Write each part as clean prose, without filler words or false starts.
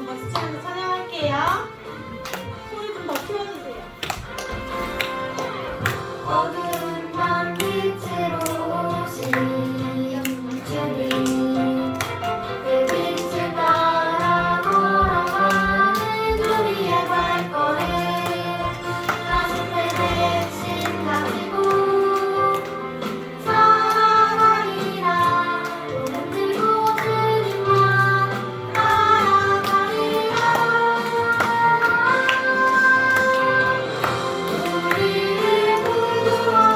박수 치면서 찬양할게요. 소리 좀 더 키워주세요. 어두운 밤 빛으로 오신 주님, 그 빛을 따라 걸어가는 우리의 발걸음, 가슴에 대신 가지고 살아가리라. 몸을 들고 주님만 따라가리라. 우리를 구주하시는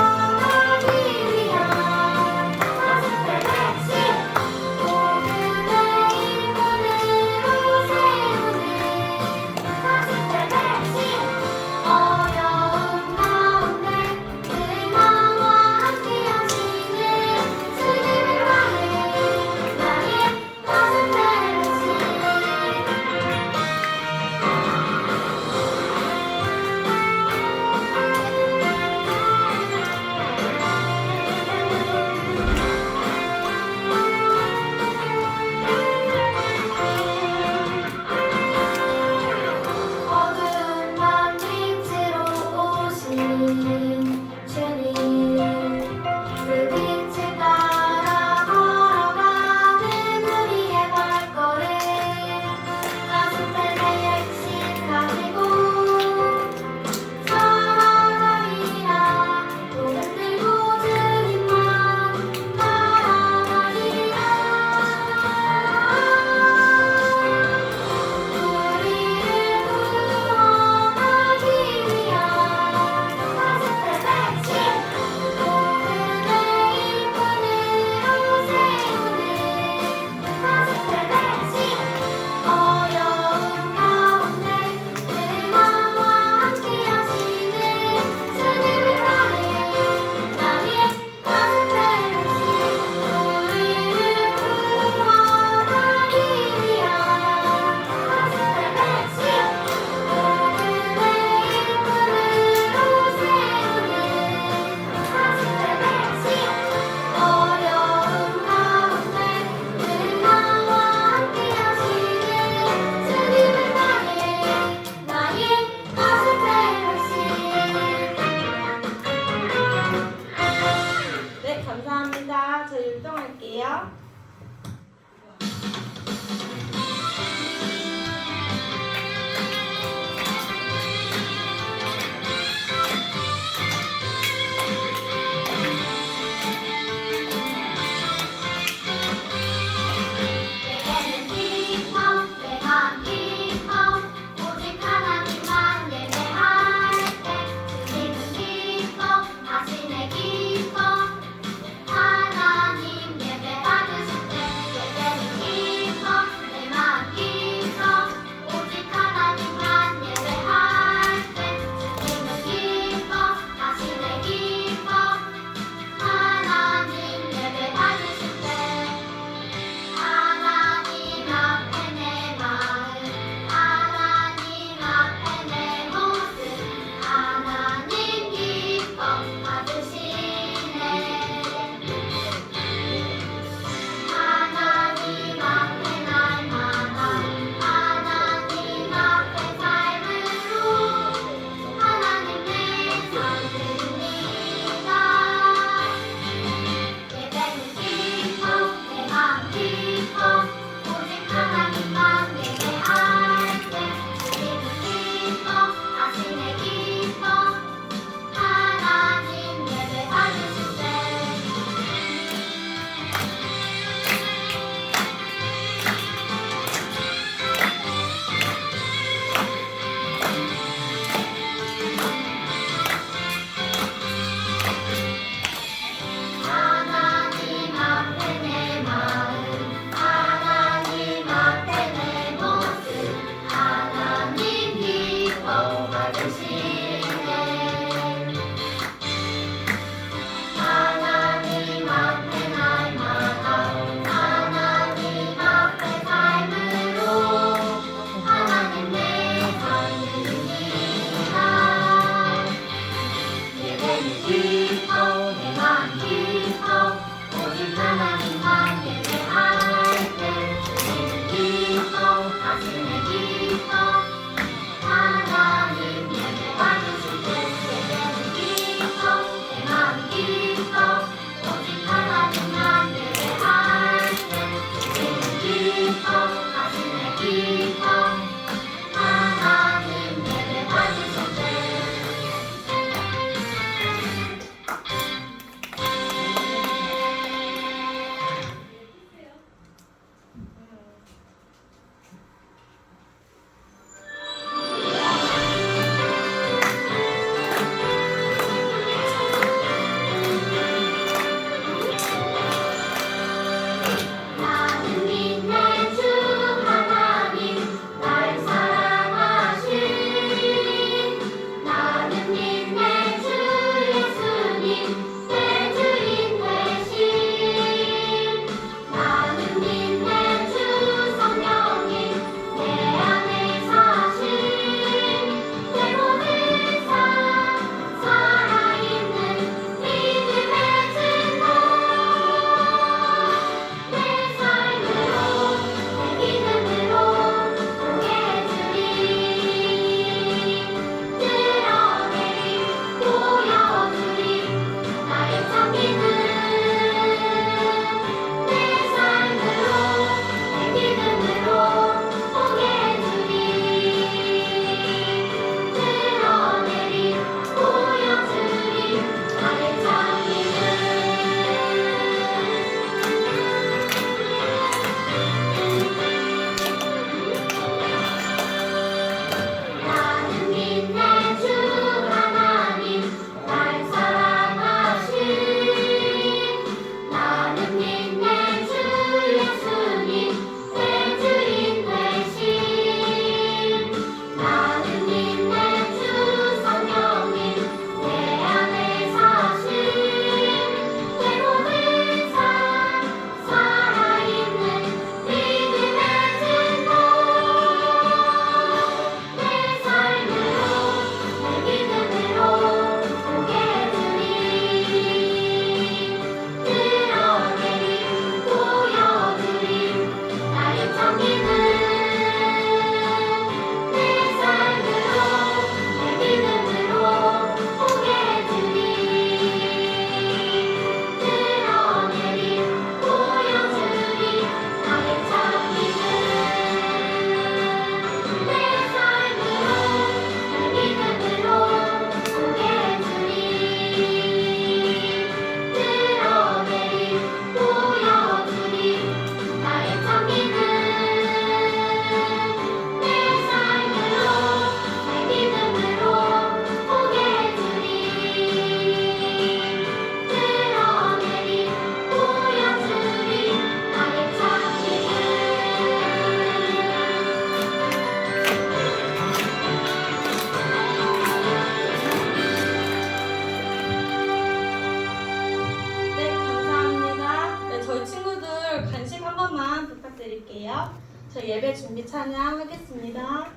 저 예배 준비 찬양하겠습니다.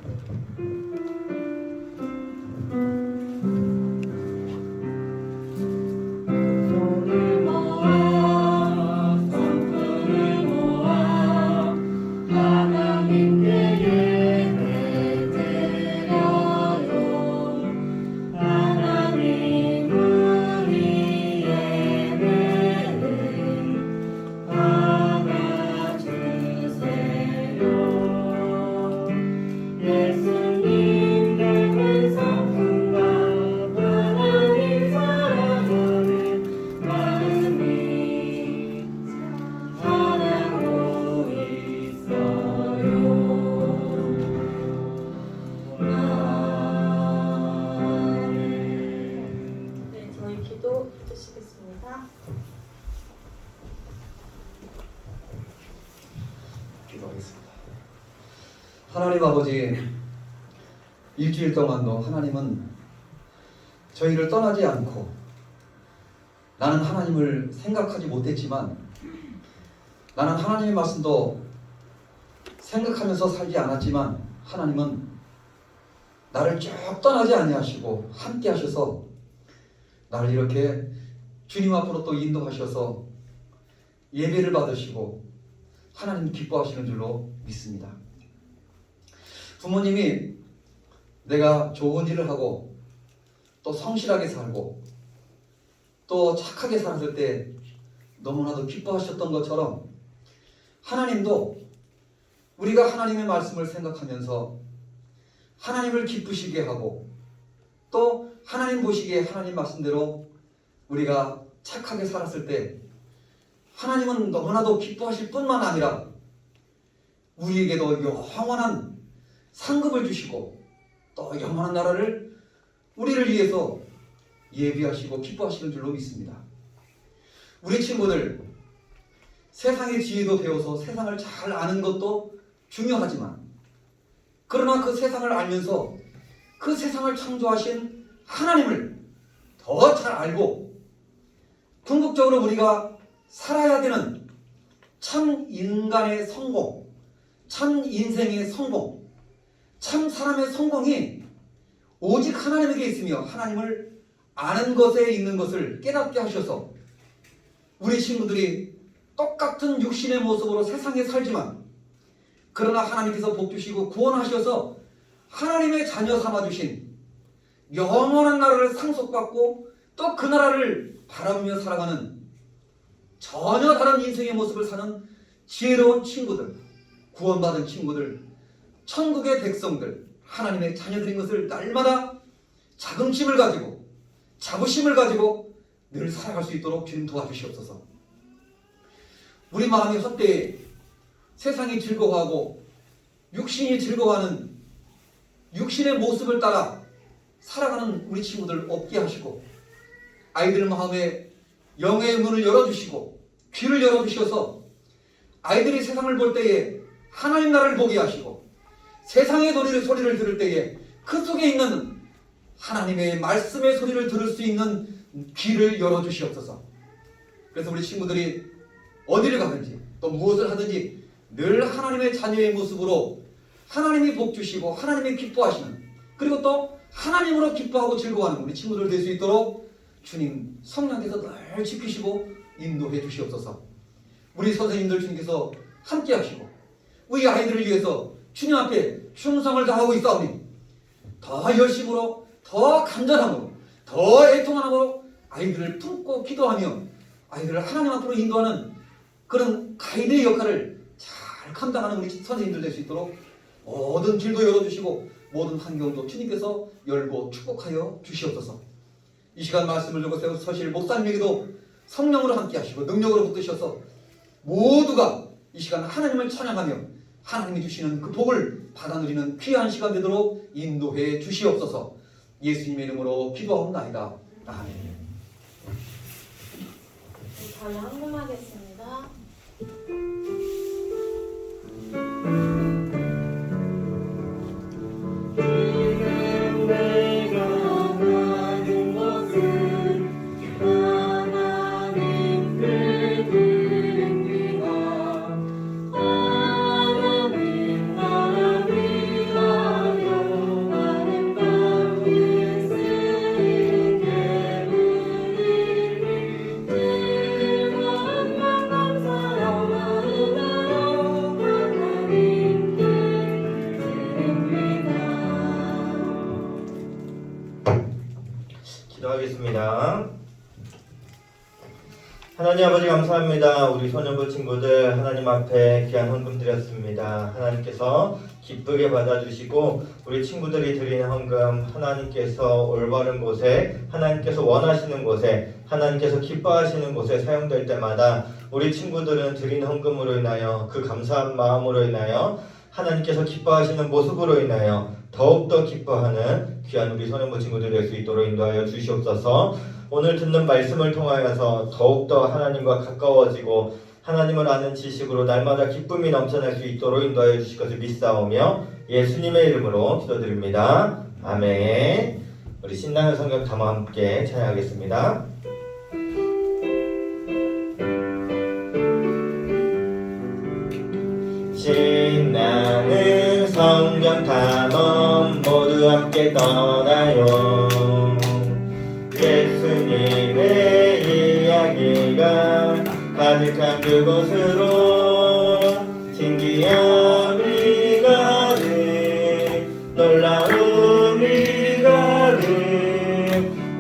네, 저희 기도 해주시겠습니다. 기도하겠습니다. 하나님 아버지, 일주일 동안도 하나님은 저희를 떠나지 않고, 나는 하나님을 생각하지 못했지만 나는 하나님의 말씀도 생각하면서 살지 않았지만 하나님은 나를 쭉 떠나지 아니하시고 함께 하셔서 나를 이렇게 주님 앞으로 또 인도하셔서 예배를 받으시고 하나님 기뻐하시는 줄로 믿습니다. 부모님이 내가 좋은 일을 하고 또 성실하게 살고 또 착하게 살았을 때 너무나도 기뻐하셨던 것처럼 하나님도 우리가 하나님의 말씀을 생각하면서 하나님을 기쁘시게 하고 또 하나님 보시기에 하나님 말씀대로 우리가 착하게 살았을 때 하나님은 너무나도 기뻐하실 뿐만 아니라 우리에게도 영원한 상급을 주시고 또 영원한 나라를 우리를 위해서 예비하시고 기뻐하시는 줄로 믿습니다. 우리 친구들, 세상의 지혜도 배워서 세상을 잘 아는 것도 중요하지만 그러나 그 세상을 알면서 그 세상을 창조하신 하나님을 더 잘 알고 궁극적으로 우리가 살아야 되는 참 인간의 성공, 참 인생의 성공, 참 사람의 성공이 오직 하나님에게 있으며 하나님을 아는 것에 있는 것을 깨닫게 하셔서 우리 친구들이 똑같은 육신의 모습으로 세상에 살지만 그러나 하나님께서 복 주시고 구원하셔서 하나님의 자녀 삼아주신 영원한 나라를 상속받고 또 그 나라를 바라보며 살아가는 전혀 다른 인생의 모습을 사는 지혜로운 친구들, 구원받은 친구들, 천국의 백성들, 하나님의 자녀들인 것을 날마다 자긍심을 가지고 자부심을 가지고 늘 살아갈 수 있도록 주님 도와주시옵소서. 우리 마음이 헛되이 세상이 즐거워하고 육신이 즐거워하는 육신의 모습을 따라 살아가는 우리 친구들 없게 하시고 아이들 마음에 영의 문을 열어주시고 귀를 열어주셔서 아이들이 세상을 볼 때에 하나님 나라를 보게 하시고 세상의 소리를 들을 때에 그 속에 있는 하나님의 말씀의 소리를 들을 수 있는 귀를 열어주시옵소서. 그래서 우리 친구들이 어디를 가든지 또 무엇을 하든지 늘 하나님의 자녀의 모습으로 하나님이 복 주시고 하나님이 기뻐하시는 그리고 또 하나님으로 기뻐하고 즐거워하는 우리 친구들 될 수 있도록 주님 성령께서 늘 지키시고 인도해 주시옵소서. 우리 선생님들 주님께서 함께 하시고 우리 아이들을 위해서 주님 앞에 충성을 다하고 있사오니 더 열심으로 더 간절함으로 더 애통함으로 아이들을 품고 기도하며 아이들을 하나님 앞으로 인도하는 그런 가이드의 역할을 잘 감당하는 우리 선생님들 될 수 있도록 모든 길도 열어주시고 모든 환경도 주님께서 열고 축복하여 주시옵소서. 이 시간 말씀을 들고 서실 목사님에게도 성령으로 함께 하시고 능력으로 붙드셔서 모두가 이 시간 하나님을 찬양하며 하나님이 주시는 그 복을 받아 누리는 귀한 시간 되도록 인도해 주시옵소서. 예수님의 이름으로 기도하옵나이다. 아멘. 저희 한금하겠습니다. 하나님 기도하겠습니다. 하나님 아버지 감사합니다. 우리 소년부 친구들 하나님 앞에 귀한 헌금 드렸습니다. 하나님께서 기쁘게 받아주시고 우리 친구들이 드리는 헌금 하나님께서 올바른 곳에 하나님께서 원하시는 곳에 하나님께서 기뻐하시는 곳에 사용될 때마다 우리 친구들은 드리는 헌금으로 인하여 그 감사한 마음으로 인하여 하나님께서 기뻐하시는 모습으로 인하여 더욱더 기뻐하는 귀한 우리 소년부 친구들 될 수 있도록 인도하여 주시옵소서. 오늘 듣는 말씀을 통하여서 더욱더 하나님과 가까워지고 하나님을 아는 지식으로 날마다 기쁨이 넘쳐날 수 있도록 인도하여 주실 것을 믿사오며 예수님의 이름으로 기도드립니다. 아멘. 우리 신나는 성경 담아 함께 찬양하겠습니다. 신나는 성경 탐험 모두 함께 떠나요. 예수님의 이야기가 가득한 그곳으로 신기함이 가득 놀라움이 가득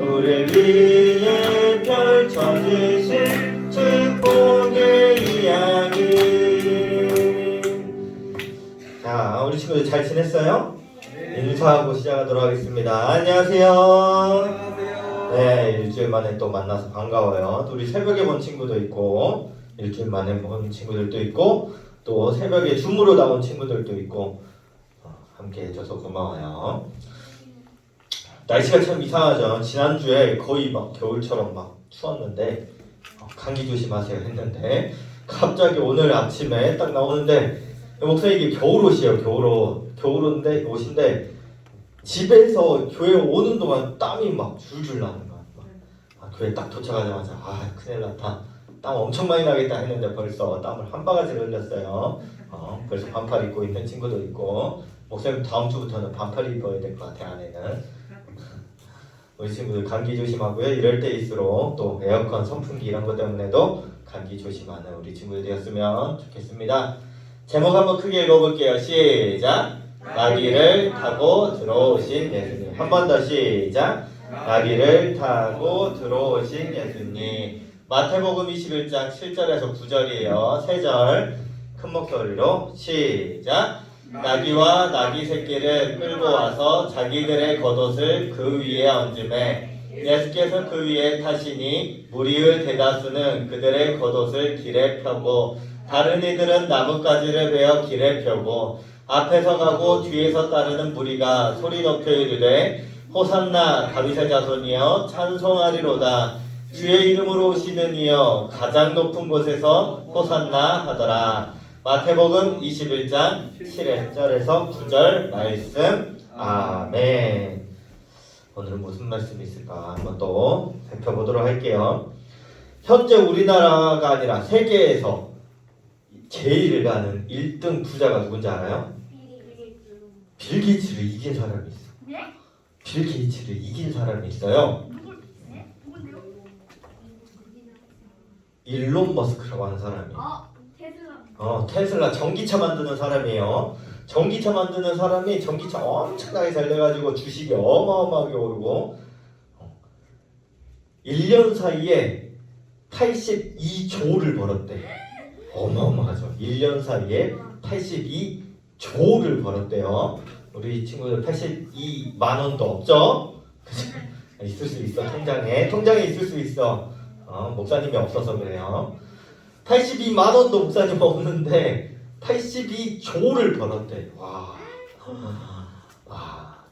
우리를 위해 펼쳐주신 축복의 이야기. 자, 우리 친구들 잘 지냈어요? 인사하고 시작하도록 하겠습니다. 안녕하세요. 네, 일주일 만에 또 만나서 반가워요. 우리 새벽에 본 친구도 있고 일주일 만에 본 친구들도 있고 또 새벽에 줌으로 나온 친구들도 있고 함께 해줘서 고마워요. 날씨가 참 이상하죠. 지난주에 거의 막 겨울처럼 막 추웠는데 감기 조심하세요 했는데 갑자기 오늘 아침에 딱 나오는데 목사님 이게 겨울옷이에요. 겨울옷인데 집에서 교회 오는 동안 땀이 막 줄줄 나는 거야. 교회 딱 도착하자마자 큰일 났다. 땀 엄청 많이 나겠다 했는데 벌써 땀을 한 바가지를 흘렸어요. 벌써 반팔 입고 있는 친구도 있고 목사님 다음 주부터는 반팔 입어야 될 것 같아. 안에는 우리 친구들 감기 조심하고요. 이럴 때일수록 또 에어컨 선풍기 이런 것 때문에도 감기 조심하는 우리 친구들 되었으면 좋겠습니다. 제목 한번 크게 읽어볼게요. 시작. 나귀를 타고 들어오신 예수님. 한 번 더 시작. 나귀를 타고 들어오신 예수님. 마태복음 21장 7절에서 9절이에요. 3절 큰 목소리로 시작. 나귀와 나귀 새끼를 끌고 와서 자기들의 겉옷을 그 위에 얹음에 예수께서 그 위에 타시니 무리의 대다수는 그들의 겉옷을 길에 펴고 다른 이들은 나뭇가지를 베어 길에 펴고 앞에서 가고 뒤에서 따르는 무리가 소리 높여 이르되 호산나 다윗의 자손이여 찬송하리로다. 주의 이름으로 오시는 이여 가장 높은 곳에서 호산나 하더라. 마태복음 21장 7절에서 9절 말씀. 아멘. 오늘은 무슨 말씀이 있을까 한번 또 살펴보도록 할게요. 현재 우리나라가 아니라 세계에서 제일 가는 1등 부자가 누군지 알아요? 빌 게이츠를 이긴 사람이 있어. 빌 게이츠를 이긴 사람이 있어요. 일론 머스크라고 하는 사람이에요. 테슬라 전기차 만드는 사람이에요. 전기차 만드는 사람이 전기차 엄청나게 잘 돼가지고 주식이 어마어마하게 오르고 1년 사이에 82조를 벌었대. 어마어마하죠. 1년 사이에 82조를 벌었대요. 우리 친구들 82만 원도 없죠? 있을 수 있어. 통장에 있을 수 있어. 목사님이 없어서 그래요. 82만 원도 목사님 없는데 82조를 벌었대. 와.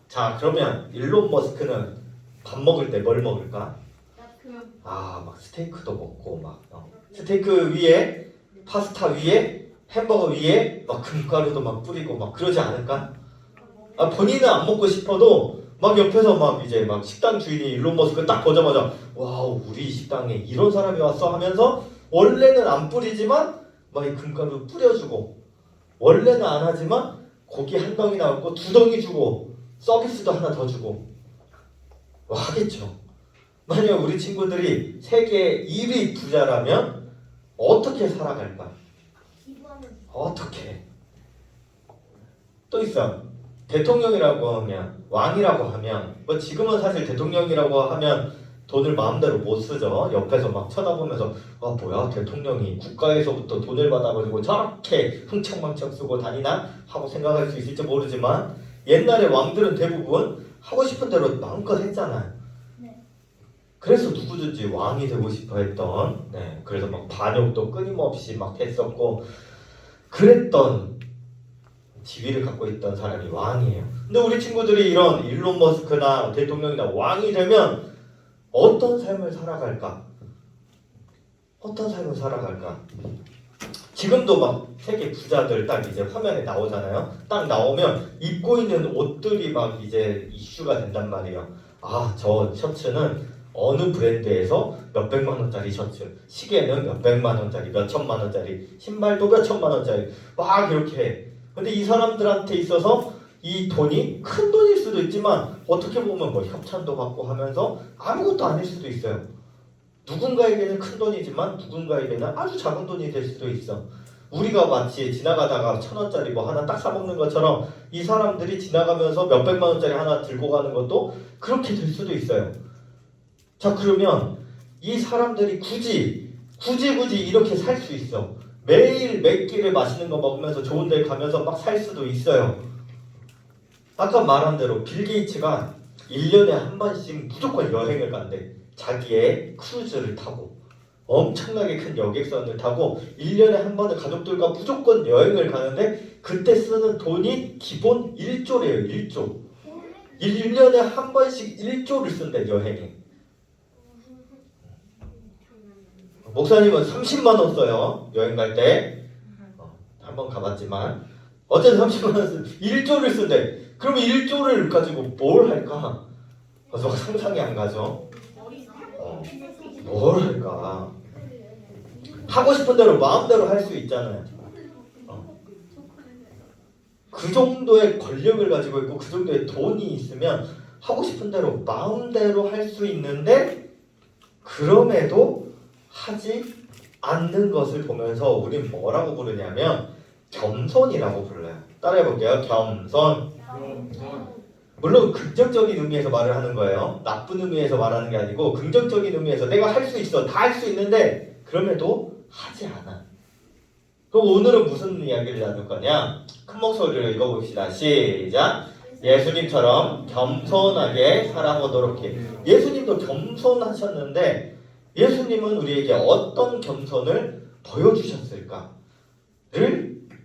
자, 그러면 일론 머스크는 밥 먹을 때 뭘 먹을까? 막 스테이크도 먹고 스테이크 위에 파스타 위에 햄버거 위에 막 금가루도 막 뿌리고 막 그러지 않을까? 본인은 안 먹고 싶어도 막 옆에서 막 이제 막 식당 주인이 일론 머스크 딱 보자마자 와우 우리 식당에 이런 사람이 왔어 하면서 원래는 안 뿌리지만 막 이 금가루 뿌려주고 원래는 안 하지만 고기 한 덩이 나왔고 2덩이 주고 서비스도 하나 더 주고 하겠죠. 만약 우리 친구들이 세계 1위 부자라면 어떻게 살아갈까? 어떻게? 또 있어. 대통령이라고 하면 왕이라고 하면 지금은 사실 대통령이라고 하면 돈을 마음대로 못 쓰죠. 옆에서 막 쳐다보면서 아 뭐야 대통령이 국가에서부터 돈을 받아가지고 저렇게 흥청망청 쓰고 다니나 하고 생각할 수 있을지 모르지만 옛날에 왕들은 대부분 하고 싶은 대로 마음껏 했잖아요. 네. 그래서 누구든지 왕이 되고 싶어 했던 그래서 막 반역도 끊임없이 막 했었고 그랬던 지위를 갖고 있던 사람이 왕이에요. 근데 우리 친구들이 이런 일론 머스크나 대통령이나 왕이 되면 어떤 삶을 살아갈까? 어떤 삶을 살아갈까? 지금도 막 세계 부자들 딱 이제 화면에 나오잖아요. 딱 나오면 입고 있는 옷들이 막 이제 이슈가 된단 말이에요. 아, 저 셔츠는 어느 브랜드에서 몇백만 원짜리 셔츠, 시계는 몇백만 원짜리, 몇천만 원짜리, 신발도 몇천만 원짜리 막 이렇게 해. 근데 이 사람들한테 있어서 이 돈이 큰 돈일 수도 있지만 어떻게 보면 뭐 협찬도 받고 하면서 아무것도 아닐 수도 있어요. 누군가에게는 큰 돈이지만 누군가에게는 아주 작은 돈이 될 수도 있어. 우리가 마치 지나가다가 1,000원짜리 뭐 하나 딱 사먹는 것처럼 이 사람들이 지나가면서 몇백만 원짜리 하나 들고 가는 것도 그렇게 될 수도 있어요. 자, 그러면 이 사람들이 굳이 이렇게 살 수 있어. 매일 몇 끼를 맛있는 거 먹으면서 좋은 데 가면서 막 살 수도 있어요. 아까 말한 대로 빌 게이츠가 1년에 한 번씩 무조건 여행을 간대. 자기의 크루즈를 타고 엄청나게 큰 여객선을 타고 1년에 한 번은 가족들과 무조건 여행을 가는데 그때 쓰는 돈이 기본 1조래요. 1조. 1년에 한 번씩 1조를 쓴대 여행에. 목사님은 30만 원 써요. 여행 갈 때. 한 번 가봤지만 어쨌든 30만 원 쓴 1조를 쓴대. 그러면 1조를 가지고 뭘 할까? 그래서 막 상상이 안 가죠. 뭘 할까? 하고 싶은 대로 마음대로 할 수 있잖아요. 그 정도의 권력을 가지고 있고 그 정도의 돈이 있으면 하고 싶은 대로 마음대로 할 수 있는데 그럼에도 하지 않는 것을 보면서 우린 뭐라고 부르냐면 겸손이라고 불러요. 따라해볼게요. 겸손. 물론 긍정적인 의미에서 말을 하는 거예요. 나쁜 의미에서 말하는 게 아니고 긍정적인 의미에서 내가 할 수 있어. 다 할 수 있는데 그럼에도 하지 않아. 그럼 오늘은 무슨 이야기를 나눌 거냐? 큰 목소리로 읽어봅시다. 시작. 예수님처럼 겸손하게 살아보도록 해. 예수님도 겸손하셨는데 예수님은 우리에게 어떤 겸손을 보여주셨을까를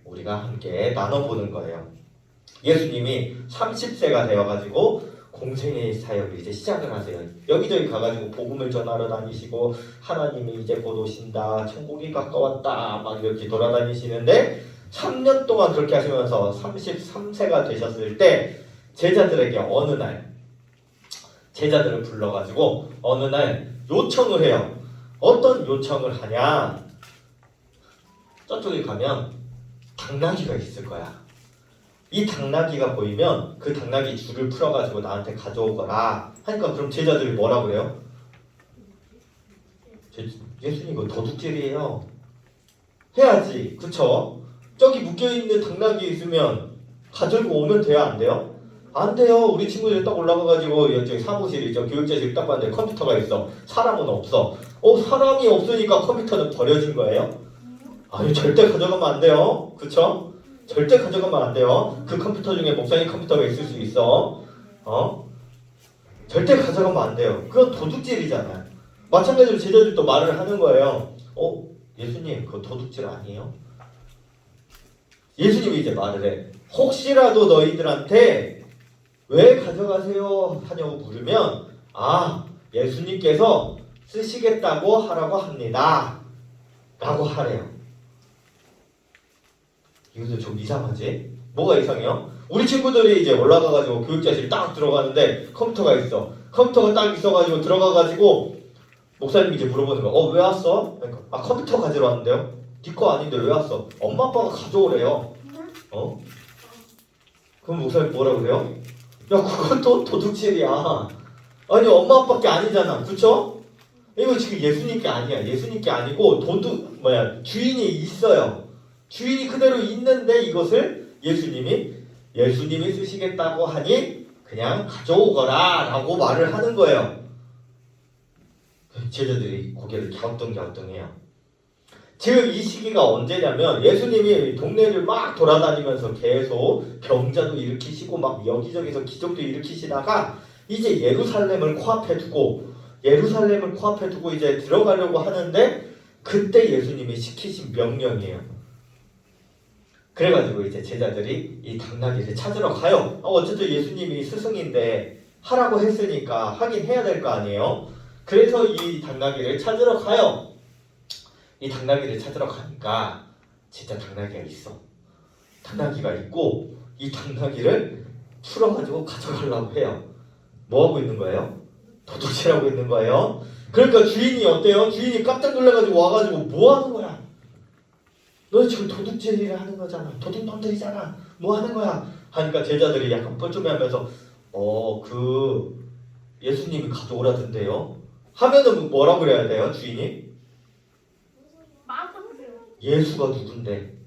우리가 함께 나눠보는 거예요. 예수님이 30세가 되어가지고 공생의 사역을 이제 시작을 하세요. 여기저기 가가지고 복음을 전하러 다니시고 하나님이 이제 곧 오신다, 천국이 가까웠다 막 이렇게 돌아다니시는데 3년 동안 그렇게 하시면서 33세가 되셨을 때 제자들에게 어느 날 제자들을 불러가지고 어느 날 요청을 해요. 어떤 요청을 하냐? 저쪽에 가면 당나귀가 있을 거야. 이 당나귀가 보이면 그 당나귀 줄을 풀어가지고 나한테 가져오거라 하니까 그럼 제자들이 뭐라 그래요? 예수님 이거 도둑질이에요. 해야지. 그쵸? 저기 묶여있는 당나귀 있으면 가지고 오면 돼요? 안 돼요? 안 돼요. 우리 친구들이 딱 올라가가지고 여기 사무실 있죠. 교육자실 딱 봤는데 컴퓨터가 있어. 사람은 없어. 사람이 없으니까 컴퓨터는 버려진 거예요? 아니 절대 가져가면 안 돼요. 그쵸? 절대 가져가면 안 돼요. 그 컴퓨터 중에 목사님 컴퓨터가 있을 수 있어. 절대 가져가면 안 돼요. 그건 도둑질이잖아요. 마찬가지로 제자들도 말을 하는 거예요. 예수님 그거 도둑질 아니에요? 예수님이 이제 말을 해. 혹시라도 너희들한테 왜 가져가세요 하냐고 물으면 예수님께서 쓰시겠다고 하라고 합니다 라고 하래요. 이것도 좀 이상하지? 뭐가 이상해요? 우리 친구들이 이제 올라가가지고 교육자실 딱 들어가는데 컴퓨터가 있어. 컴퓨터가 딱 있어가지고 들어가가지고 목사님이 이제 물어보는 거야. 왜 왔어? 그러니까 컴퓨터 가지러 왔는데요? 네 거 아닌데 왜 왔어? 엄마 아빠가 가져오래요. 그럼 목사님 뭐라 그래요? 야 그것도 도둑질이야. 아니 엄마 아빠께 아니잖아. 그쵸? 이거 지금 예수님께 아니야. 예수님께 아니고 주인이 있어요. 주인이 그대로 있는데 이것을 예수님이 쓰시겠다고 하니 그냥 가져오거라 라고 말을 하는 거예요. 제자들이 고개를 갸우뚱갸우뚱해요. 지금 이 시기가 언제냐면 예수님이 동네를 막 돌아다니면서 계속 병자도 일으키시고 막 여기저기서 기적도 일으키시다가 이제 예루살렘을 코앞에 두고 이제 들어가려고 하는데 그때 예수님이 시키신 명령이에요. 그래가지고 이제 제자들이 이 당나귀를 찾으러 가요. 어쨌든 예수님이 스승인데 하라고 했으니까 하긴 해야 될 거 아니에요. 그래서 이 당나귀를 찾으러 가요. 이 당나귀를 찾으러 가니까 진짜 당나귀가 있어. 당나귀가 있고 이 당나귀를 풀어가지고 가져가려고 해요. 뭐 하고 있는 거예요? 도둑질하고 있는 거예요. 그러니까 주인이 어때요? 주인이 깜짝 놀라가지고 와가지고 뭐 하는 거야? 너 지금 도둑질을 하는 거잖아. 도둑놈들이잖아. 뭐 하는 거야? 하니까 제자들이 약간 뻘쭘해하면서 그 예수님이 가져오라던데요. 하면은 뭐라고 그래야 돼요? 주인이? 예수가 누군데?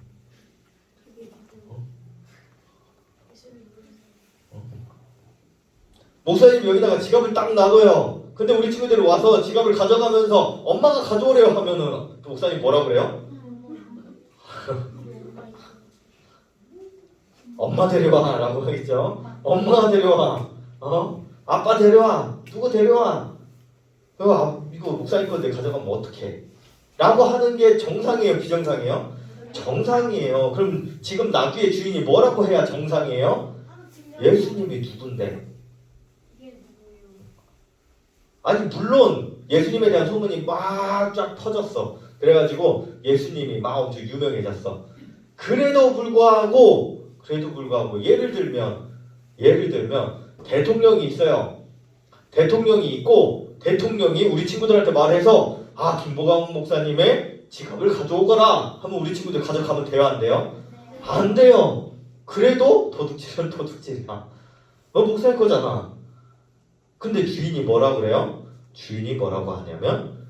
목사님 여기다가 지갑을 딱 놔둬요. 근데 우리 친구들이 와서 지갑을 가져가면서 엄마가 가져오래요 하면은 목사님 뭐라 그래요? 엄마 데려와 라고 하겠죠. 엄마가 데려와. 아빠 데려와. 누구 데려와. 이거 목사님 건데 가져가면 어떡해. 라고 하는 게 정상이에요? 비정상이에요? 정상이에요. 그럼 지금 나귀의 주인이 뭐라고 해야 정상이에요? 예수님이 누군데? 아니 물론 예수님에 대한 소문이 막 쫙 퍼졌어. 그래가지고 예수님이 막 엄청 유명해졌어. 그래도 불구하고 예를 들면 대통령이 있어요. 대통령이 있고 대통령이 우리 친구들한테 말해서 김보강 목사님의 지갑을 가져오거라 하면 우리 친구들 가져가면 돼요? 안 돼요? 안 돼요. 그래도 도둑질은 도둑질이야. 목사님 거잖아. 근데 주인이 뭐라 그래요? 주인이 뭐라고 하냐면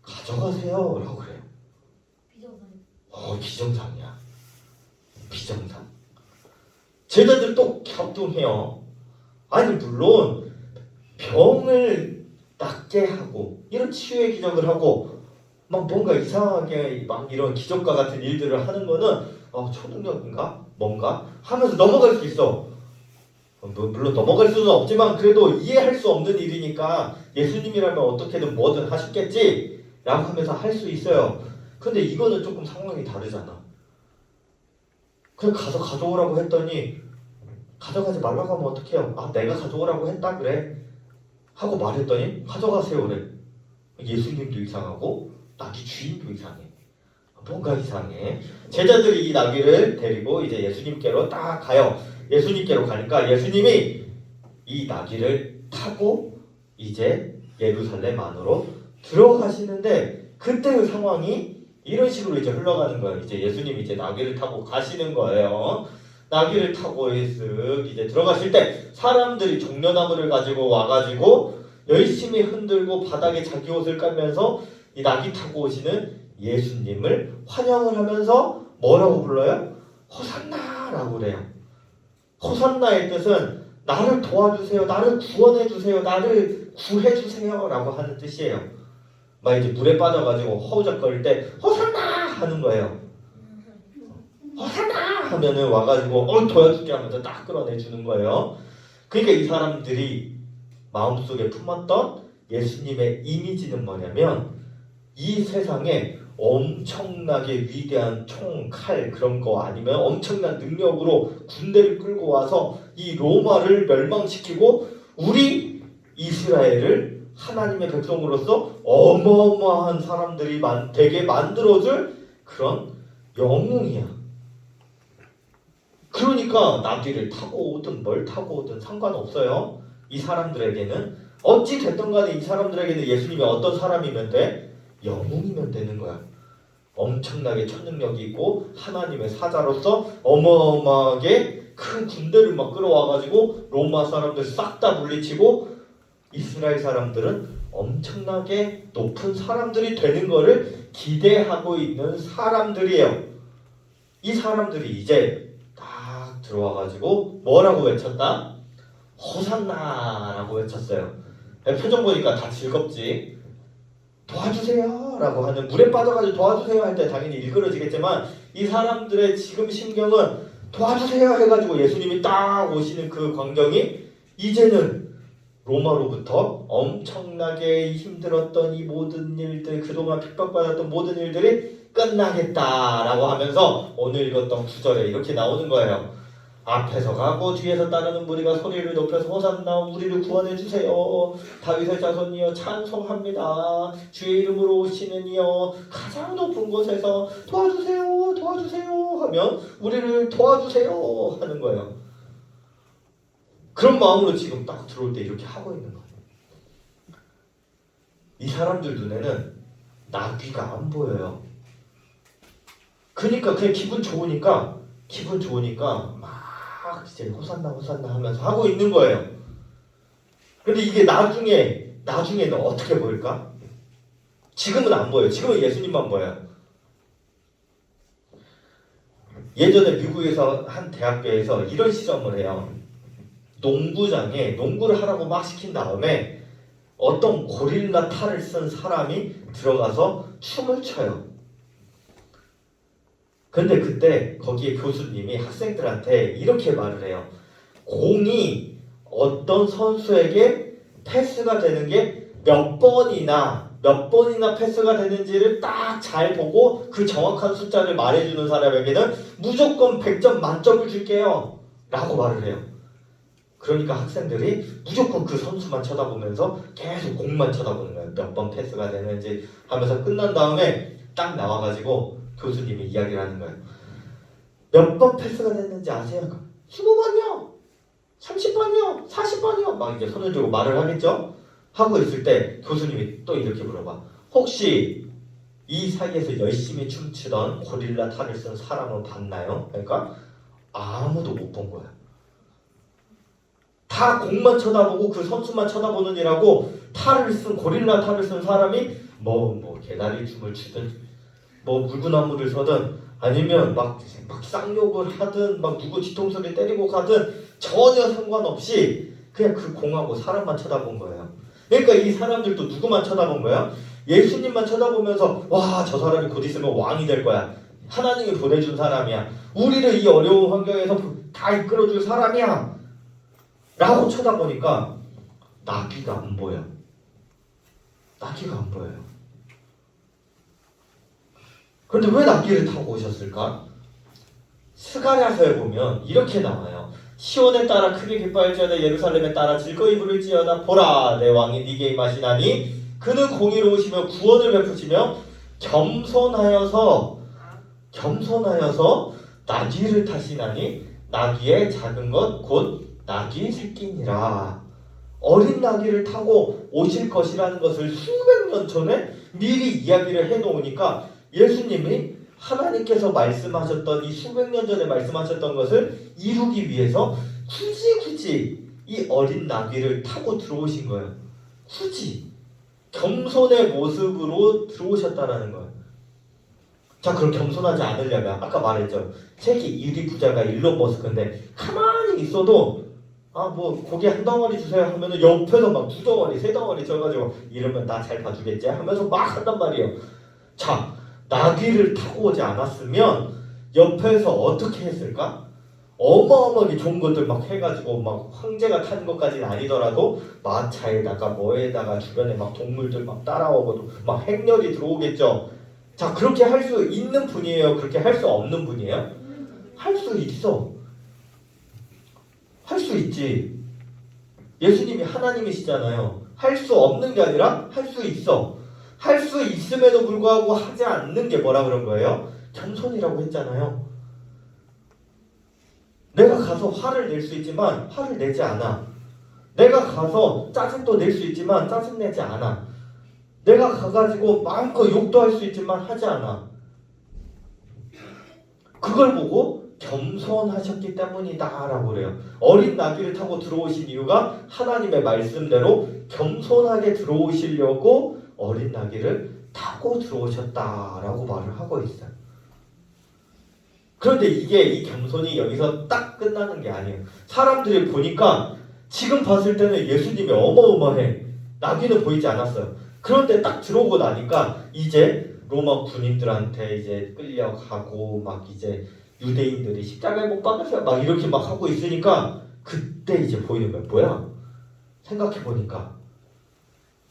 가져가세요 라고 그래요. 비정상이야. 비정상. 제자들 또 갸우뚱해요. 아니 물론 병을 낫게 하고 이런 치유의 기적을 하고 막 뭔가 이상하게 막 이런 기적과 같은 일들을 하는 거는 초능력인가? 뭔가? 하면서 넘어갈 수 있어. 물론 넘어갈 수는 없지만 그래도 이해할 수 없는 일이니까 예수님이라면 어떻게든 뭐든 하셨겠지 라고 하면서 할 수 있어요. 근데 이거는 조금 상황이 다르잖아. 그냥 가서 가져오라고 했더니 가져가지 말라고 하면 어떡해요? 내가 가져오라고 했다 그래 하고 말했더니 가져가세요 그래. 예수님도 이상하고 나귀 주인도 이상해. 뭔가 이상해. 제자들이 이 나귀를 데리고 이제 예수님께로 딱 가요. 예수님께로 가니까 예수님이 이 나귀를 타고 이제 예루살렘 안으로 들어가시는데 그때의 상황이 이런 식으로 이제 흘러가는 거예요. 이제 예수님이 이제 나귀를 타고 가시는 거예요. 나귀를 타고 쓱 이제 들어가실 때 사람들이 종려나무를 가지고 와가지고 열심히 흔들고 바닥에 자기 옷을 깔면서 이 나귀 타고 오시는 예수님을 환영을 하면서 뭐라고 불러요? 호산나라고 그래요. 호산나의 뜻은 나를 도와주세요, 나를 구원해주세요, 나를 구해주세요 라고 하는 뜻이에요. 막 이제 물에 빠져가지고 허우적거릴 때 호산나 하는 거예요. 호산나 하면은 와가지고 도와줄게 하면서 딱 끌어내주는 거예요. 그러니까 이 사람들이 마음속에 품었던 예수님의 이미지는 뭐냐면 이 세상에 엄청나게 위대한 총, 칼 그런 거 아니면 엄청난 능력으로 군대를 끌고 와서 이 로마를 멸망시키고 우리 이스라엘을 하나님의 백성으로서 어마어마한 사람들이 되게 만들어줄 그런 영웅이야. 그러니까 나귀를 타고 오든 뭘 타고 오든 상관없어요. 이 사람들에게는 어찌 됐든 간에 이 사람들에게는 예수님이 어떤 사람이면 돼? 영웅이면 되는 거야. 엄청나게 초능력이 있고 하나님의 사자로서 어마어마하게 큰 군대를 막 끌어와가지고 로마 사람들 싹 다 물리치고 이스라엘 사람들은 엄청나게 높은 사람들이 되는 거를 기대하고 있는 사람들이에요. 이 사람들이 이제 딱 들어와가지고 뭐라고 외쳤다? 호산나라고 외쳤어요. 표정 보니까 다 즐겁지. 도와주세요 라고 하는, 물에 빠져가지고 도와주세요 할 때 당연히 일그러지겠지만 이 사람들의 지금 심경은 도와주세요 해가지고 예수님이 딱 오시는 그 광경이 이제는 로마로부터 엄청나게 힘들었던 이 모든 일들, 그동안 핍박받았던 모든 일들이 끝나겠다라고 하면서 오늘 읽었던 9절에 이렇게 나오는 거예요. 앞에서 가고 뒤에서 따르는 무리가 소리를 높여서 호산나 우리를 구원해 주세요. 다윗의 자손이여 찬송합니다. 주의 이름으로 오시는 이여 가장 높은 곳에서 도와주세요 도와주세요 하면 우리를 도와주세요 하는 거예요. 그런 마음으로 지금 딱 들어올 때 이렇게 하고 있는 거예요. 이 사람들 눈에는 나귀가 안 보여요. 그러니까 그냥 기분 좋으니까 막 이제 호산나 호산나 하면서 하고 있는 거예요. 근데 이게 나중에는 어떻게 보일까? 지금은 안 보여요. 지금은 예수님만 보여요. 예전에 미국에서 한 대학교에서 이런 실험을 해요. 농구장에 농구를 하라고 막 시킨 다음에 어떤 고릴라 탈을 쓴 사람이 들어가서 춤을 춰요. 근데 그때 거기에 교수님이 학생들한테 이렇게 말을 해요. 공이 어떤 선수에게 패스가 되는 게 몇 번이나 패스가 되는지를 딱 잘 보고 그 정확한 숫자를 말해주는 사람에게는 무조건 100점 만점을 줄게요 라고 말을 해요. 그러니까 학생들이 무조건 그 선수만 쳐다보면서 계속 공만 쳐다보는 거예요. 몇 번 패스가 되는지 하면서 끝난 다음에 딱 나와가지고 교수님이 이야기를 하는 거예요. 몇 번 패스가 됐는지 아세요? 15번이요 30번이요 40번이요 막 이제 손을 들고 말을 하겠죠? 하고 있을 때 교수님이 또 이렇게 물어봐. 혹시 이 사이에서 열심히 춤추던 고릴라 탈을 쓴 사람은 봤나요? 그러니까 아무도 못 본 거야. 다 공만 쳐다보고 그 선수만 쳐다보는 이라고 고릴라 탈을 쓴 사람이 뭐 개다리 춤을 추든 뭐 물구나무를 서든 아니면 막 쌍욕을 하든 막 누구 뒤통수를 때리고 가든 전혀 상관없이 그냥 그 공하고 사람만 쳐다본 거예요. 그러니까 이 사람들도 누구만 쳐다본 거예요? 예수님만 쳐다보면서 와, 저 사람이 곧 있으면 왕이 될 거야. 하나님이 보내준 사람이야. 우리를 이 어려운 환경에서 다 이끌어줄 사람이야 라고 쳐다보니까 나귀가 안 보여. 나귀가 안 보여요. 그런데 왜 나귀를 타고 오셨을까? 스가랴서에 보면 이렇게 나와요. 시온에 따라 크게 기뻐할지어다 예루살렘에 따라 즐거이 부를지어다 보라 내 왕이 네게 임하시나니 그는 공의로우시며 구원을 베푸시며 겸손하여서 나귀를 타시나니 나귀의 작은 것 곧 나귀 새끼니라. 어린 나귀를 타고 오실 것이라는 것을 수백 년 전에 미리 이야기를 해놓으니까 예수님이 하나님께서 말씀하셨던 이 수백 년 전에 말씀하셨던 것을 이루기 위해서 굳이 이 어린 나귀를 타고 들어오신 거예요. 굳이 겸손의 모습으로 들어오셨다라는 거예요. 자, 그럼 겸손하지 않으려면 아까 말했죠. 세계 1위 부자가 일론 머스크인데 가만히 있어도 뭐 고기 한 덩어리 주세요 하면은 옆에서 막 2덩어리 3덩어리 줘가지고 이러면 나 잘 봐주겠지 하면서 막 한단 말이에요. 자, 나귀를 타고 오지 않았으면 옆에서 어떻게 했을까? 어마어마하게 좋은 것들 막 해가지고 막 황제가 타는 것까지는 아니더라도 마차에다가 뭐에다가 주변에 막 동물들 막 따라오고 막 행렬이 들어오겠죠. 자, 그렇게 할 수 있는 분이에요? 그렇게 할 수 없는 분이에요? 할 수 있어. 할 수 있지. 예수님이 하나님이시잖아요. 할 수 없는 게 아니라 할 수 있어. 할 수 있음에도 불구하고 하지 않는 게 뭐라 그런 거예요? 겸손이라고 했잖아요. 내가 가서 화를 낼 수 있지만 화를 내지 않아. 내가 가서 짜증도 낼 수 있지만 짜증 내지 않아. 내가 가가지고 마음껏 욕도 할 수 있지만 하지 않아. 그걸 보고 겸손하셨기 때문이다 라고 그래요. 어린 나귀를 타고 들어오신 이유가 하나님의 말씀대로 겸손하게 들어오시려고 어린 나귀를 타고 들어오셨다라고 말을 하고 있어요. 그런데 이 겸손이 여기서 딱 끝나는 게 아니에요. 사람들이 보니까 지금 봤을 때는 예수님이 어마어마해. 나귀는 보이지 않았어요. 그런데 딱 들어오고 나니까 이제 로마 군인들한테 이제 끌려가고 막 이제 유대인들이 십자가에 못 박으세요 막 이렇게 막 하고 있으니까 그때 이제 보이는 거야. 뭐야? 생각해보니까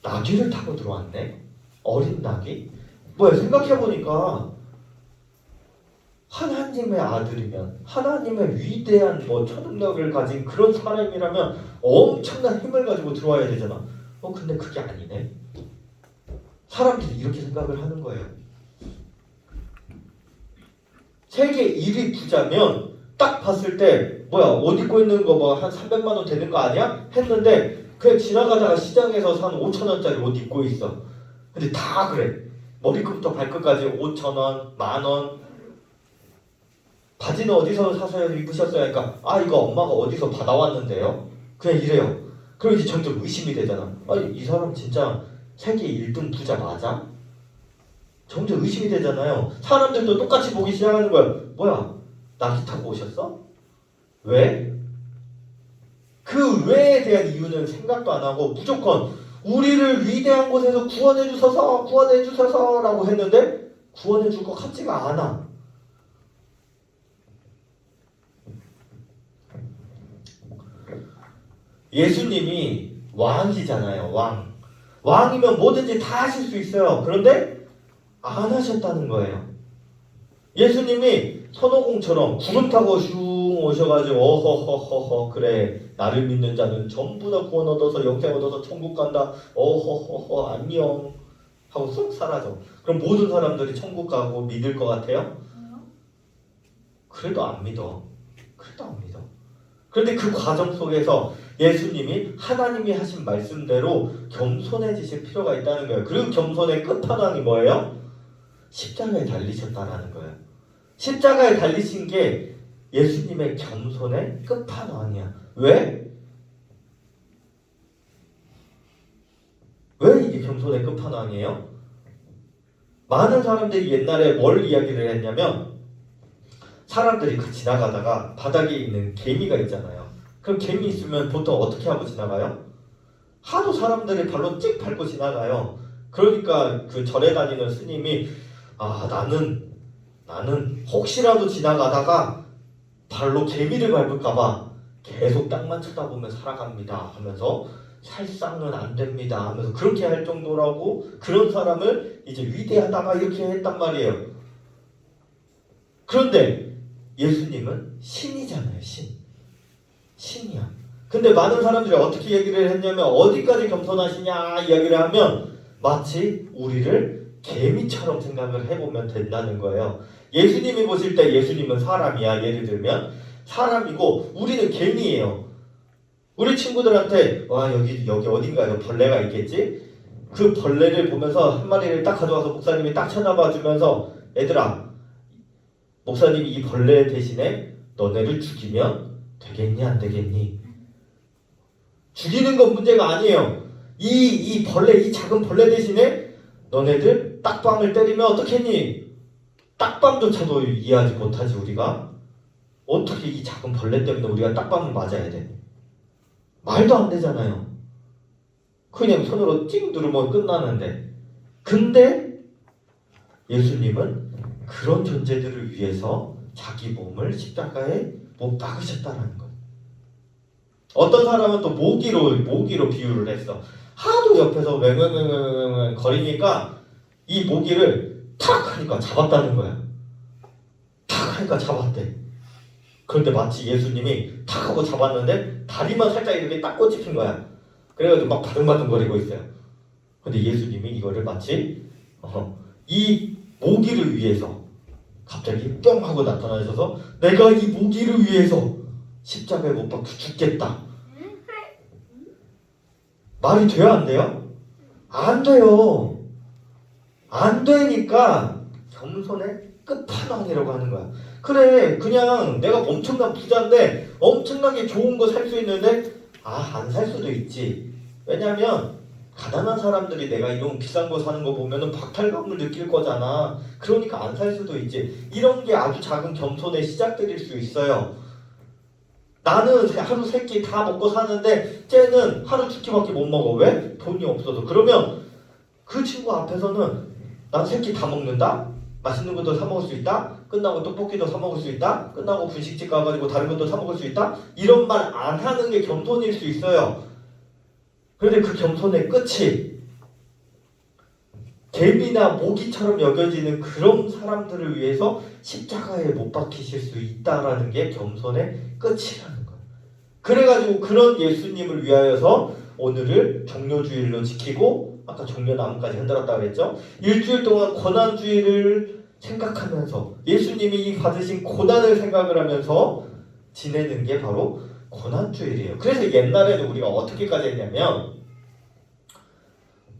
나귀를 타고 들어왔네? 어린 나귀? 뭐야? 생각해보니까 하나님의 아들이면 하나님의 위대한 뭐 초능력을 가진 그런 사람이라면 엄청난 힘을 가지고 들어와야 되잖아. 근데 그게 아니네. 사람들이 이렇게 생각을 하는 거예요. 세계 1위 부자면 딱 봤을 때 뭐야 옷 입고 있는 거 뭐 한 300만 원 되는 거 아니야? 했는데 그냥 지나가다가 시장에서 산 5천 원짜리 옷 입고 있어. 근데 다 그래. 머리끝부터 발끝까지 5천 원, 만 원. 바지는 어디서 사서 입으셨어요? 그러니까 이거 엄마가 어디서 받아왔는데요? 그냥 이래요. 그럼 이제 점점 의심이 되잖아. 이 사람 진짜 세계 1등 부자 맞아? 점점 의심이 되잖아요. 사람들도 똑같이 보기 시작하는 거야. 뭐야? 나귀 타고 오셨어? 왜? 그 왜에 대한 이유는 생각도 안 하고 무조건 우리를 위대한 곳에서 구원해 주셔서 라고 했는데 구원해 줄 것 같지가 않아. 예수님이 왕이잖아요. 왕이면 뭐든지 다 하실 수 있어요. 그런데 안 하셨다는 거예요. 예수님이 손오공처럼 구름 타고 슝 오셔가지고 어허허허허 그래 나를 믿는 자는 전부 다 구원 얻어서 영생 얻어서 천국 간다. 어허허허 안녕 하고 쏙 사라져. 그럼 모든 사람들이 천국 가고 믿을 것 같아요? 그래도 안 믿어. 그런데 그 과정 속에서 예수님이 하나님이 하신 말씀대로 겸손해지실 필요가 있다는 거예요. 그리고 겸손의 끝판왕이 뭐예요? 십자가에 달리셨다라는 거예요. 십자가에 달리신 게 예수님의 겸손의 끝판왕이야. 왜? 왜 이게 겸손의 끝판왕이에요? 많은 사람들이 옛날에 뭘 이야기를 했냐면 사람들이 지나가다가 바닥에 있는 개미가 있잖아요. 그럼 개미 있으면 보통 어떻게 하고 지나가요? 하도 사람들이 발로 찍 밟고 지나가요. 그러니까 그 절에 다니는 스님이 나는 혹시라도 지나가다가 발로 개미를 밟을까봐 계속 땅만 쳐다보며 살아갑니다 하면서 살상은 안 됩니다 하면서 그렇게 할 정도라고 그런 사람을 이제 위대하다가 이렇게 했단 말이에요. 그런데 예수님은 신이잖아요. 신이야. 근데 많은 사람들이 어떻게 얘기를 했냐면 어디까지 겸손하시냐 이야기를 하면 마치 우리를 개미처럼 생각을 해보면 된다는 거예요. 예수님이 보실 때 예수님은 사람이야. 예를 들면 사람이고 우리는 개미예요. 우리 친구들한테 여기 어딘가요? 벌레가 있겠지? 그 벌레를 보면서 한 마리를 딱 가져와서 목사님이 딱 쳐다봐 주면서 얘들아 목사님이 이 벌레 대신에 너네를 죽이면 되겠니 안 되겠니? 죽이는 건 문제가 아니에요. 이 작은 벌레 대신에 너네들 딱밤을 때리면 어떻겠니? 딱밤조차도 이해하지 못하지 우리가. 어떻게 이 작은 벌레 때문에 우리가 딱밤을 맞아야 돼? 말도 안 되잖아요. 그냥 손으로 찡 누르면 끝나는데. 근데 예수님은 그런 존재들을 위해서 자기 몸을 십자가에 못 박으셨다라는 거예요. 어떤 사람은 또 모기로 비유를 했어. 하도 옆에서 맹맹맹맹맹 거리니까 이 모기를 탁 하니까 잡았다는 거야. 탁 하니까 잡았대. 그런데 마치 예수님이 탁 하고 잡았는데 다리만 살짝 이렇게 딱 꽂힌 거야. 그래가지고 막 바둥바둥거리고 있어요. 근데 예수님이 이거를 마치 이 모기를 위해서 갑자기 뿅 하고 나타나셔서 내가 이 모기를 위해서 십자가에 못 박혀 죽겠다. 말이 돼요 안 돼요? 안 돼요. 안 되니까 겸손의 끝판왕이라고 하는 거야. 그래 그냥 내가 엄청난 부자인데 엄청나게 좋은 거 살 수 있는데 안 살 수도 있지. 왜냐면 가난한 사람들이 내가 이런 비싼 거 사는 거 보면은 박탈감을 느낄 거잖아. 그러니까 안 살 수도 있지. 이런 게 아주 작은 겸손의 시작들일 수 있어요. 나는 하루 3끼 다 먹고 사는데 쟤는 하루 2끼밖에 못 먹어. 왜? 돈이 없어서. 그러면 그 친구 앞에서는 난 새끼 다 먹는다? 맛있는 것도 사 먹을 수 있다? 끝나고 떡볶이도 사 먹을 수 있다? 끝나고 분식집 가가지고 다른 것도 사 먹을 수 있다? 이런 말 안 하는 게 겸손일 수 있어요. 그런데 그 겸손의 끝이 개미나 모기처럼 여겨지는 그런 사람들을 위해서 십자가에 못 박히실 수 있다라는 게 겸손의 끝이라는 거예요. 그래가지고 그런 예수님을 위하여서 오늘을 종료주일로 지키고 아까 종려나무까지 흔들었다 그랬죠. 일주일 동안 고난주일을 생각하면서 예수님이 받으신 고난을 생각을 하면서 지내는 게 바로 고난주일이에요. 그래서 옛날에는 우리가 어떻게까지 했냐면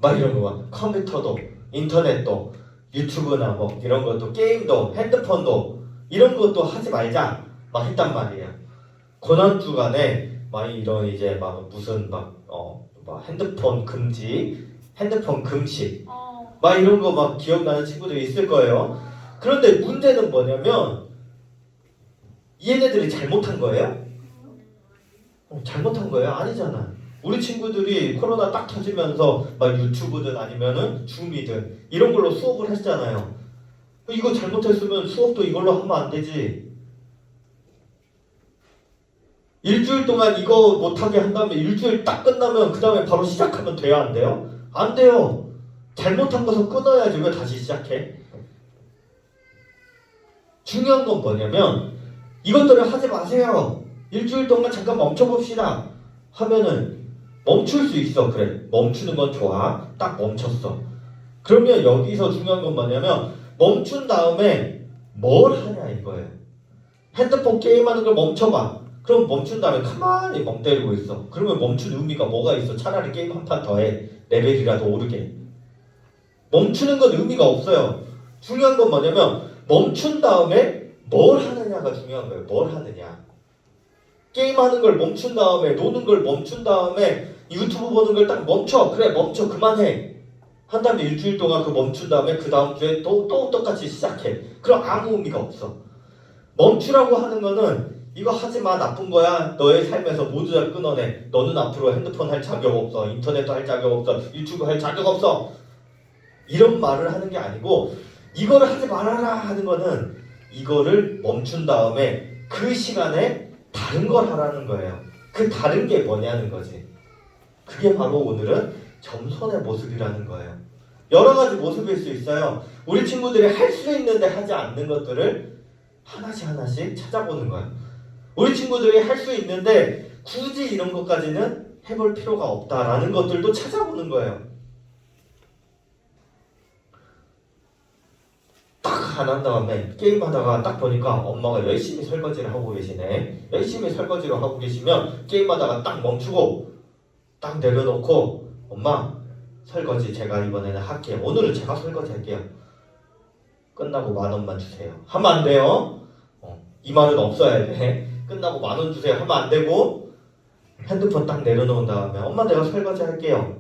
막 이런 거 막 컴퓨터도 인터넷도 유튜브나 뭐 이런 것도 게임도 핸드폰도 이런 것도 하지 말자 막 했단 말이에요. 고난주간에 막 이런 이제 막 무슨 막 핸드폰 금지, 핸드폰 금식 막 이런 거 막 기억나는 친구들이 있을 거예요. 그런데 문제는 뭐냐면 얘네들이 잘못한 거예요? 잘못한 거예요? 아니잖아. 우리 친구들이 코로나 딱 터지면서 막 유튜브든 아니면은 줌이든 이런 걸로 수업을 했잖아요. 이거 잘못했으면 수업도 이걸로 하면 안 되지. 일주일 동안 이거 못하게 한 다음에 일주일 딱 끝나면 그 다음에 바로 시작하면 돼야 안 돼요? 안 돼요. 잘못한 것은 끊어야지 왜 다시 시작해? 중요한 건 뭐냐면 이것들을 하지 마세요. 일주일 동안 잠깐 멈춰봅시다 하면은 멈출 수 있어. 그래, 멈추는 건 좋아. 딱 멈췄어. 그러면 여기서 중요한 건 뭐냐면 멈춘 다음에 뭘 하냐 이거예요. 핸드폰 게임하는 걸 멈춰봐. 그럼 멈춘 다음에 가만히 멍 때리고 있어. 그러면 멈춘 의미가 뭐가 있어? 차라리 게임 한 판 더 해. 레벨이라도 오르게. 멈추는 건 의미가 없어요. 중요한 건 뭐냐면 멈춘 다음에 뭘 하느냐가 중요한 거예요. 뭘 하느냐. 게임하는 걸 멈춘 다음에, 노는 걸 멈춘 다음에, 유튜브 보는 걸 딱 멈춰. 그래, 멈춰. 그만해. 한 다음에 일주일 동안 그 멈춘 다음에 그 다음 주에 또 똑같이 시작해. 그럼 아무 의미가 없어. 멈추라고 하는 거는 이거 하지 마. 나쁜 거야. 너의 삶에서 모두 다 끊어내. 너는 앞으로 핸드폰 할 자격 없어. 인터넷도 할 자격 없어. 유튜브 할 자격 없어. 이런 말을 하는 게 아니고 이거를 하지 말아라 하는 거는 이거를 멈춘 다음에 그 시간에 다른 걸 하라는 거예요. 그 다른 게 뭐냐는 거지. 그게 바로 오늘은 겸손의 모습이라는 거예요. 여러 가지 모습일 수 있어요. 우리 친구들이 할 수 있는데 하지 않는 것들을 하나씩 찾아보는 거예요. 우리 친구들이 할 수 있는데 굳이 이런 것까지는 해볼 필요가 없다라는 것들도 찾아보는 거예요. 딱 안 한 다음에 게임하다가 딱 보니까 엄마가 열심히 설거지를 하고 계시네. 열심히 설거지를 하고 계시면 게임하다가 딱 멈추고 딱 내려놓고 엄마 설거지 제가 이번에는 할게요. 오늘은 제가 설거지 할게요. 끝나고 10,000원만 주세요. 하면 안 돼요. 20,000원 없어야 돼. 끝나고 10,000원 주세요. 하면 안 되고 핸드폰 딱 내려놓은 다음에 엄마 내가 설거지 할게요.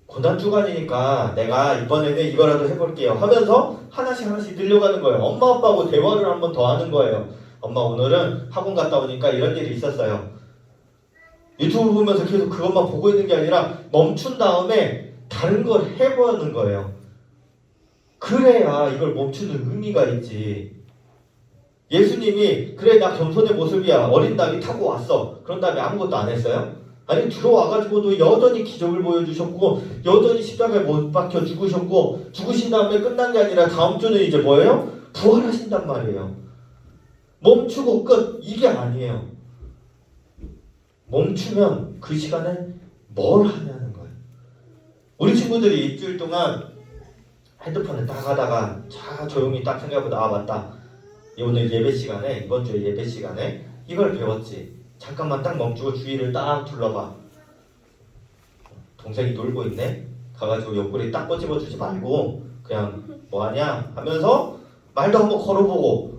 고난주간이니까 내가 이번에는 이거라도 해볼게요 하면서 하나씩 늘려가는 거예요. 엄마 아빠하고 대화를 한 번 더 하는 거예요. 엄마 오늘은 학원 갔다 오니까 이런 일이 있었어요. 유튜브 보면서 계속 그것만 보고 있는 게 아니라 멈춘 다음에 다른 걸 해보는 거예요. 그래야 이걸 멈추는 의미가 있지. 예수님이 그래 나 겸손의 모습이야. 어린 낙이 타고 왔어. 그런 다음에 아무것도 안 했어요? 아니 들어와가지고도 여전히 기적을 보여주셨고 여전히 십자가에 못 박혀 죽으셨고 죽으신 다음에 끝난 게 아니라 다음 주는 이제 뭐예요? 부활하신단 말이에요. 멈추고 끝 이게 아니에요. 멈추면 그 시간에 뭘 하냐는 거예요. 우리 친구들이 일주일 동안 핸드폰을 딱 하다가 자 조용히 딱 생각해보다 아 맞다 오늘 예배 시간에 이번 주에 예배 시간에 이걸 배웠지. 잠깐만 딱 멈추고 주위를 딱 둘러봐. 동생이 놀고 있네? 가가지고 옆구리 딱 꼬집어주지 말고 그냥 뭐하냐 하면서 말도 한번 걸어보고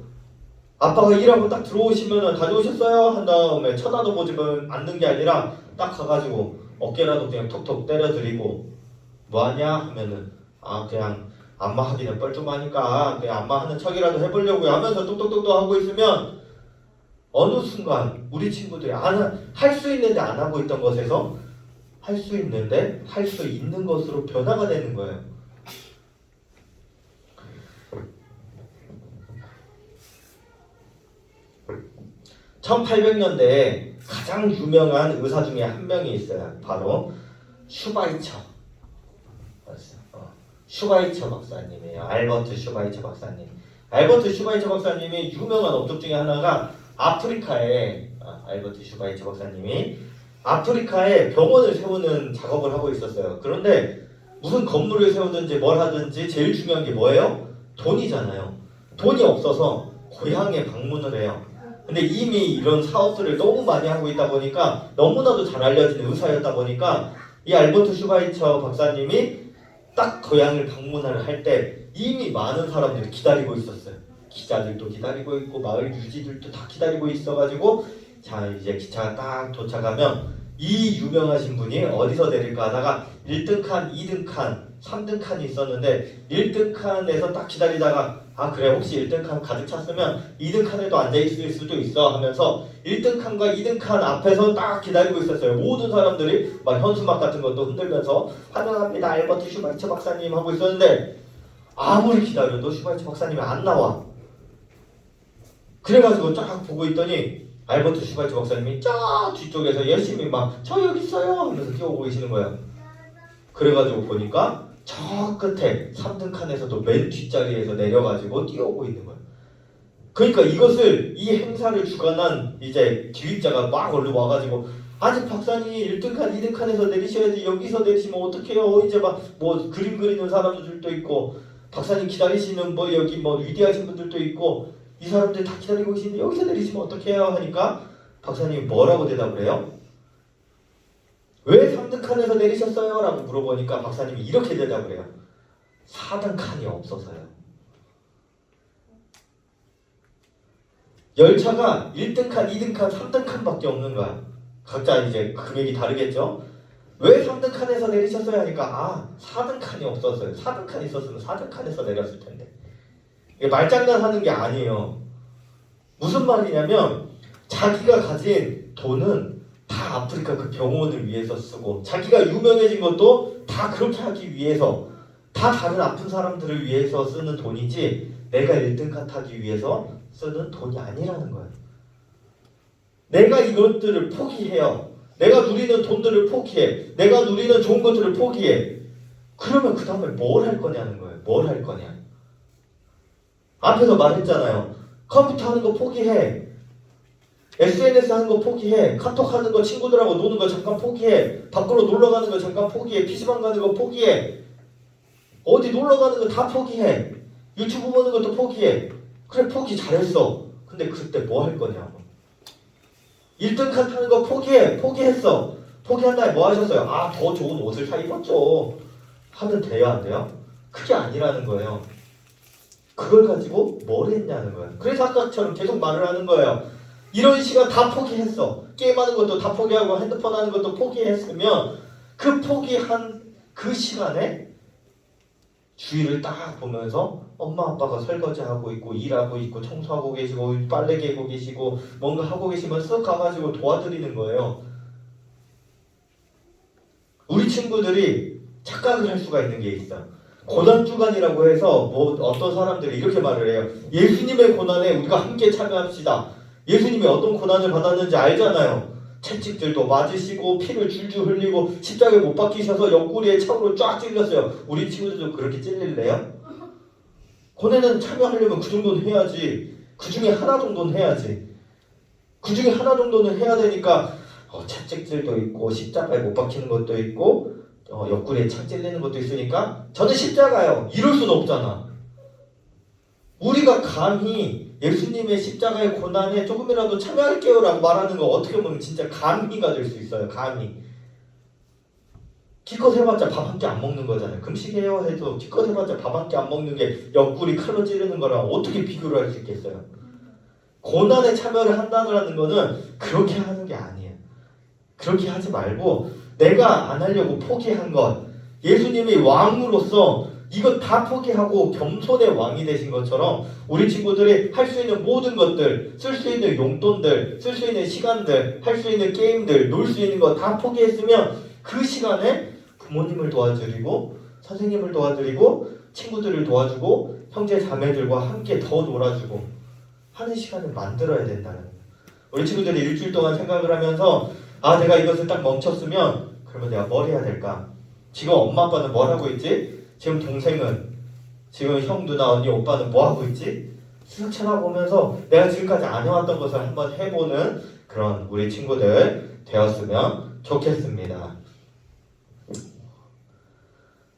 아빠가 일하고 딱 들어오시면은 다녀오셨어요? 한 다음에 쳐다도 보지 않는 게 아니라 딱 가가지고 어깨라도 그냥 톡톡 때려드리고 뭐하냐 하면은 아 그냥 안마 하기는 뻘쭘하니까 그냥 안마 하는 척이라도 해보려고 하면서 똑똑똑똑 하고 있으면 어느 순간 우리 친구들이 할 수 있는데 안 하고 있던 것에서 할 수 있는데 할 수 있는 것으로 변화가 되는 거예요. (1800년대에) 가장 유명한 의사 중에 한 명이 있어요. 바로 슈바이처. 슈바이처 박사님이에요. 알버트 슈바이처 박사님. 알버트 슈바이처 박사님이 유명한 업적 중에 하나가 아프리카에 알버트 슈바이처 박사님이 아프리카에 병원을 세우는 작업을 하고 있었어요. 그런데 무슨 건물을 세우든지 뭘 하든지 제일 중요한 게 뭐예요? 돈이잖아요. 돈이 없어서 고향에 방문을 해요. 근데 이미 이런 사업들을 너무 많이 하고 있다 보니까 너무나도 잘 알려진 의사였다 보니까 이 알버트 슈바이처 박사님이 딱 고향을 방문을 할 때 이미 많은 사람들이 기다리고 있었어요. 기자들도 기다리고 있고 마을 유지들도 다 기다리고 있어가지고 자 이제 기차가 딱 도착하면 이 유명하신 분이 어디서 내릴까 하다가 1등 칸, 2등 칸, 3등 칸이 있었는데 1등 칸에서 딱 기다리다가 아 그래 혹시 1등 칸 가득 찼으면 2등 칸에도 앉아있을 수도 있어 하면서 1등 칸과 2등 칸 앞에서 딱 기다리고 있었어요. 모든 사람들이 막 현수막 같은 것도 흔들면서 환영합니다 알버트 슈바이처 박사님 하고 있었는데 아무리 기다려도 슈바이처 박사님이 안 나와. 그래가지고 쫙 보고 있더니 알버트 슈바이처 박사님이 쫙 뒤쪽에서 열심히 막 저 여기 있어요 하면서 뛰어오고 계시는 거예요. 그래가지고 보니까 저 끝에 3등 칸에서도 맨 뒷자리에서 내려가지고 뛰어오고 있는 거예요. 그러니까 이것을 이 행사를 주관한 이제 기획자가 막 얼른 와가지고 아니 박사님 1등 칸, 2등 칸에서 내리셔야지 여기서 내리시면 어떡해요. 이제 막 뭐 그림 그리는 사람들도 있고 박사님 기다리시는 뭐 여기 뭐 위대하신 분들도 있고 이 사람들 다 기다리고 계시는데 여기서 내리시면 어떡해요 하니까 박사님이 뭐라고 대답을 해요? 왜 3등 칸에서 내리셨어요? 라고 물어보니까 박사님이 이렇게 대답을 해요. 4등 칸이 없어서요. 열차가 1등 칸, 2등 칸, 3등 칸밖에 없는 거야. 각자 이제 금액이 다르겠죠? 왜 3등 칸에서 내리셨어요? 하니까 아 4등 칸이 없었어요. 4등 칸이 있었으면 4등 칸에서 내렸을 텐데. 이게 말장난 하는 게 아니에요. 무슨 말이냐면 자기가 가진 돈은 다 아프리카 그 병원을 위해서 쓰고 자기가 유명해진 것도 다 그렇게 하기 위해서 다 다른 아픈 사람들을 위해서 쓰는 돈이지 내가 1등칸 타기 위해서 쓰는 돈이 아니라는 거예요. 내가 이것들을 포기해요. 내가 누리는 돈들을 포기해. 내가 누리는 좋은 것들을 포기해. 그러면 그 다음에 뭘 할 거냐는 거예요. 뭘 할 거냐. 앞에서 말했잖아요. 컴퓨터 하는 거 포기해. SNS 하는 거 포기해. 카톡 하는 거 친구들하고 노는 거 잠깐 포기해. 밖으로 놀러 가는 거 잠깐 포기해. PC방 가는 거 포기해. 어디 놀러 가는 거 다 포기해. 유튜브 보는 것도 포기해. 그래 포기 잘했어. 근데 그때 뭐 할 거냐고. 1등 칸 타는 거 포기해. 포기했어. 포기한 다음에 뭐 하셨어요? 아 더 좋은 옷을 사 입었죠. 하면 돼요 안 돼요? 그게 아니라는 거예요. 그걸 가지고 뭘 했냐는 거예요. 그래서 아까처럼 계속 말을 하는 거예요. 이런 시간 다 포기했어. 게임하는 것도 다 포기하고 핸드폰 하는 것도 포기했으면 그 포기한 그 시간에 주위를 딱 보면서 엄마 아빠가 설거지하고 있고 일하고 있고 청소하고 계시고 빨래 개고 계시고 뭔가 하고 계시면 쓱 가가지고 도와드리는 거예요. 우리 친구들이 착각을 할 수가 있는 게 있어요. 고난주간이라고 해서 뭐 어떤 사람들이 이렇게 말을 해요. 예수님의 고난에 우리가 함께 참여합시다. 예수님이 어떤 고난을 받았는지 알잖아요. 채찍질도 맞으시고 피를 줄줄 흘리고 십자가에 못 박히셔서 옆구리에 창으로 쫙 찔렸어요. 우리 친구들도 그렇게 찔릴래요? 고난에는 참여하려면 그 정도는 해야지. 그 중에 하나 정도는 해야지. 그 중에 하나 정도는 해야 되니까 채찍질도 있고 십자가에 못 박히는 것도 있고 옆구리에 창 찔리는 것도 있으니까 저는 십자가요. 이럴 수는 없잖아. 우리가 감히 예수님의 십자가의 고난에 조금이라도 참여할게요 라고 말하는 거 어떻게 보면 진짜 감히가 될 수 있어요. 감히. 기껏 해봤자 밥 한 끼 안 먹는 거잖아요. 금식해요 해도 기껏 해봤자 밥 한 끼 안 먹는 게 옆구리 칼로 찌르는 거랑 어떻게 비교를 할 수 있겠어요. 고난에 참여를 한다는 거는 그렇게 하는 게 아니에요. 그렇게 하지 말고 내가 안 하려고 포기한 것, 예수님이 왕으로서 이거 다 포기하고 겸손의 왕이 되신 것처럼 우리 친구들이 할 수 있는 모든 것들, 쓸 수 있는 용돈들, 쓸 수 있는 시간들, 할 수 있는 게임들, 놀 수 있는 거 다 포기했으면 그 시간에 부모님을 도와드리고 선생님을 도와드리고 친구들을 도와주고 형제 자매들과 함께 더 놀아주고 하는 시간을 만들어야 된다는 거예요. 우리 친구들이 일주일 동안 생각을 하면서 아 내가 이것을 딱 멈췄으면 그러면 내가 뭘 해야 될까? 지금 엄마 아빠는 뭘 하고 있지? 지금 동생은 지금 형 누나 언니 오빠는 뭐 하고 있지? 쓱 쳐다보면서 내가 지금까지 안 해왔던 것을 한번 해보는 그런 우리 친구들 되었으면 좋겠습니다.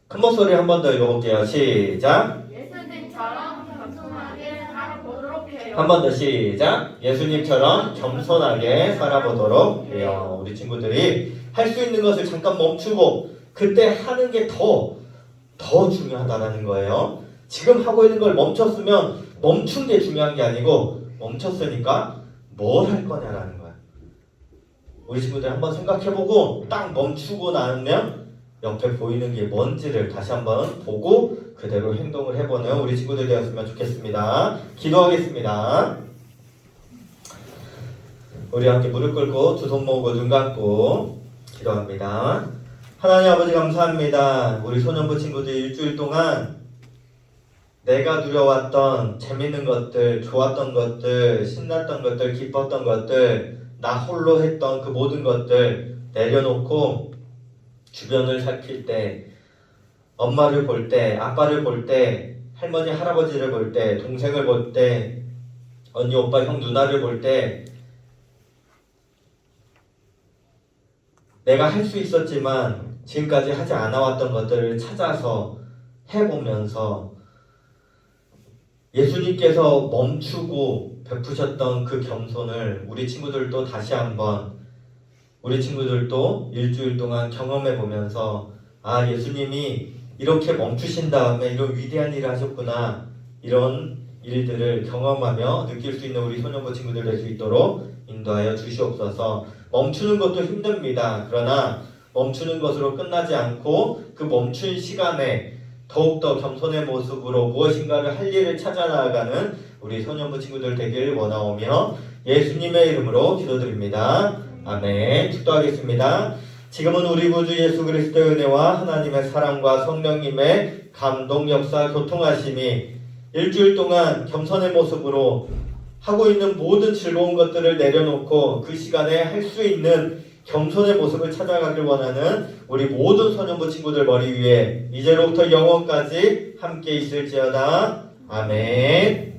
큰 목소리 한 번 더 읽어볼게요. 시작. 예수님처럼 겸손하게 살아보도록 해요. 한 번 더 시작. 예수님처럼 겸손하게 살아보도록 해요. 우리 친구들이 할 수 있는 것을 잠깐 멈추고 그때 하는 게 더 중요하다는 거예요. 지금 하고 있는 걸 멈췄으면 멈춘 게 중요한 게 아니고 멈췄으니까 뭘 할 거냐라는 거야. 우리 친구들 한번 생각해보고 딱 멈추고 나면 옆에 보이는 게 뭔지를 다시 한번 보고 그대로 행동을 해보는 우리 친구들 되었으면 좋겠습니다. 기도하겠습니다. 우리 함께 무릎 꿇고 두 손 모으고 눈 감고 기도합니다. 하나님 아버지 감사합니다. 우리 소년부 친구들 일주일 동안 내가 누려왔던 재밌는 것들, 좋았던 것들, 신났던 것들, 기뻤던 것들, 나 홀로 했던 그 모든 것들 내려놓고 주변을 살필 때, 엄마를 볼 때, 아빠를 볼 때, 할머니, 할아버지를 볼 때, 동생을 볼 때, 언니, 오빠, 형, 누나를 볼 때 내가 할 수 있었지만 지금까지 하지 않아왔던 것들을 찾아서 해보면서 예수님께서 멈추고 베푸셨던 그 겸손을 우리 친구들도 다시 한번 우리 친구들도 일주일 동안 경험해 보면서 아 예수님이 이렇게 멈추신 다음에 이런 위대한 일을 하셨구나 이런 일들을 경험하며 느낄 수 있는 우리 소년부 친구들 될 수 있도록 인도하여 주시옵소서. 멈추는 것도 힘듭니다. 그러나 멈추는 것으로 끝나지 않고 그 멈춘 시간에 더욱더 겸손의 모습으로 무엇인가를 할 일을 찾아 나아가는 우리 소년부 친구들 되길 원하오며 예수님의 이름으로 기도드립니다. 아멘. 축도하겠습니다. 지금은 우리 구주 예수 그리스도의 은혜와 하나님의 사랑과 성령님의 감동 역사 교통하심이 일주일 동안 겸손의 모습으로 하고 있는 모든 즐거운 것들을 내려놓고 그 시간에 할 수 있는 겸손의 모습을 찾아가길 원하는 우리 모든 소년부 친구들 머리 위에 이제로부터 영원까지 함께 있을지어다. 아멘.